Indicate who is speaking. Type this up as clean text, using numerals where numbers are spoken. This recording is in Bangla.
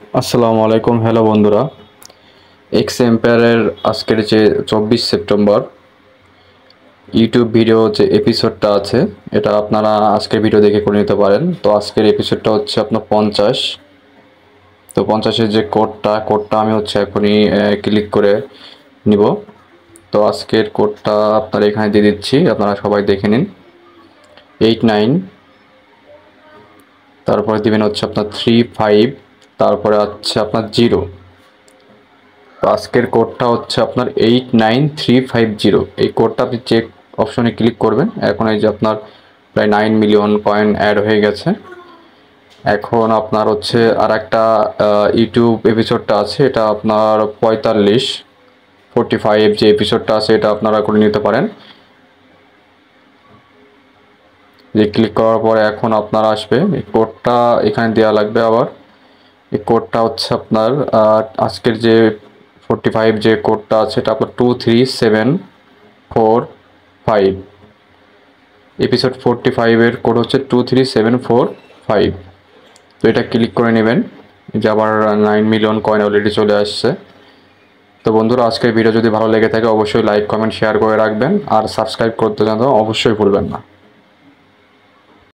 Speaker 1: আসসালামু আলাইকুম। হ্যালো বন্ধুরা, এক্স এম্পায়ারের আজকের যে 24 সেপ্টেম্বর ইউটিউব ভিডিও যে এপিসোডটা আছে, এটা আপনারা আজকের ভিডিও দেখে করে নিতে পারেন। তো আজকের এপিসোডটা হচ্ছে আপনার 50। তো 50-এর যে কোডটা আমি হচ্ছে এখনই ক্লিক করে নিব। তো আজকের কোডটা আপনারা এখানে দিয়ে দিচ্ছি, আপনারা সবাই দেখে নিন। 89, তারপরে দিবেন হচ্ছে আপনার 35, তারপরে হচ্ছে আপনার 0। তো আজকের কোডটা হচ্ছে আপনার 89350। এই কোডটা আপনি চেক অপশনে ক্লিক করবেন। এখন এই যে আপনার প্রায় 9 মিলিয়ন কয়েন অ্যাড হয়ে গেছে। এখন আপনার হচ্ছে আর একটা ইউটিউব এপিসোডটা আছে, এটা আপনার 45 যে এপিসোডটা আছে এটা আপনারা করে নিতে পারেন। যে ক্লিক করার পরে এখন আপনার আসবে এই কোডটা এখানে দেওয়া লাগবে। আবার এই কোডটা হচ্ছে আপনার আজকের যে 45 যে কোডটা আছে এটা আপনার 23745। এপিসোড 45-এর কোড হচ্ছে 23745। তো এটা ক্লিক করে নেবেন। যে আবার 9 মিলিয়ন কয়েন অলরেডি চলে আসছে। তো বন্ধুরা, আজকের ভিডিও যদি ভালো লেগে থাকে অবশ্যই লাইক কমেন্ট শেয়ার করে রাখবেন, আর সাবস্ক্রাইব করতে যেন অবশ্যই ভুলবেন না।